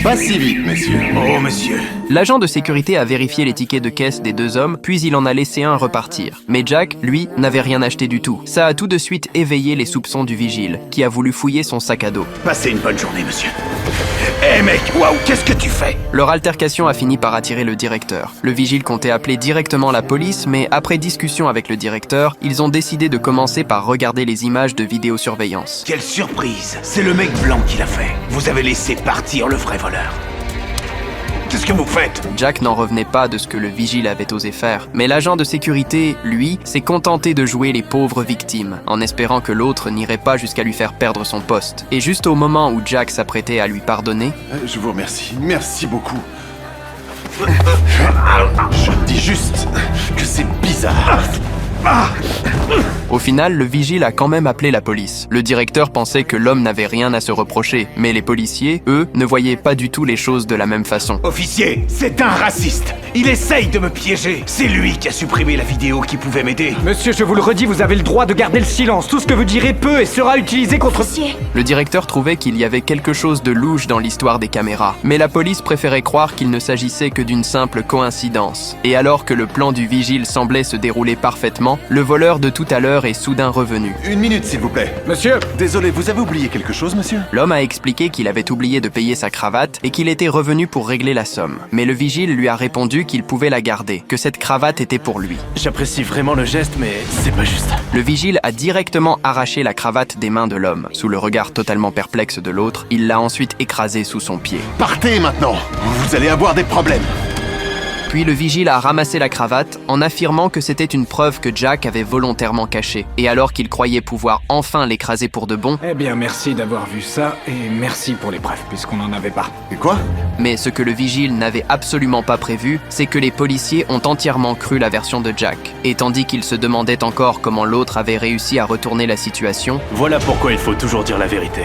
Pas si vite, messieurs. Oh, monsieur. L'agent de sécurité a vérifié les tickets de caisse des deux hommes, puis il en a laissé un repartir. Mais Jack, lui, n'avait rien acheté du tout. Ça a tout de suite éveillé les soupçons du vigile, qui a voulu fouiller son sac à dos. Passez une bonne journée, monsieur. Hé, mec, waouh, qu'est-ce que tu fais? Leur altercation a fini par attirer le directeur. Le vigile comptait appeler directement la police, mais après discussion avec le directeur, ils ont décidé de commencer par regarder les images de vidéosurveillance. Quelle surprise. C'est le mec blanc qui l'a fait. Vous avez laissé partir le vrai voleur. Qu'est-ce que vous faites? Jack n'en revenait pas de ce que le vigile avait osé faire, mais l'agent de sécurité, lui, s'est contenté de jouer les pauvres victimes, en espérant que l'autre n'irait pas jusqu'à lui faire perdre son poste. Et juste au moment où Jack s'apprêtait à lui pardonner... Je vous remercie. Merci beaucoup. Je dis juste que c'est bizarre. Au final, le vigile a quand même appelé la police. Le directeur pensait que l'homme n'avait rien à se reprocher, mais les policiers, eux, ne voyaient pas du tout les choses de la même façon. Officier, c'est un raciste. Il essaye de me piéger. C'est lui qui a supprimé la vidéo qui pouvait m'aider. Monsieur, je vous le redis, vous avez le droit de garder le silence. Tout ce que vous direz peut et sera utilisé contre... Monsieur, Le directeur trouvait qu'il y avait quelque chose de louche dans l'histoire des caméras, mais la police préférait croire qu'il ne s'agissait que d'une simple coïncidence. Et alors que le plan du vigile semblait se dérouler parfaitement, le voleur de tout à l'heure est soudain revenu. Une minute, s'il vous plaît. Monsieur, Désolé, vous avez oublié quelque chose, monsieur? L'homme a expliqué qu'il avait oublié de payer sa cravate et qu'il était revenu pour régler la somme. Mais le vigile lui a répondu qu'il pouvait la garder, que cette cravate était pour lui. J'apprécie vraiment le geste, mais c'est pas juste. Le vigile a directement arraché la cravate des mains de l'homme. Sous le regard totalement perplexe de l'autre, il l'a ensuite écrasée sous son pied. Partez maintenant. Vous allez avoir des problèmes. Puis le vigile a ramassé la cravate en affirmant que c'était une preuve que Jack avait volontairement cachée. Et alors qu'il croyait pouvoir enfin l'écraser pour de bon, eh bien, merci d'avoir vu ça, et merci pour les preuves, puisqu'on n'en avait pas. Et quoi? mais ce que le vigile n'avait absolument pas prévu, c'est que les policiers ont entièrement cru la version de Jack. Et tandis qu'ils se demandaient encore comment l'autre avait réussi à retourner la situation, Voilà pourquoi il faut toujours dire la vérité.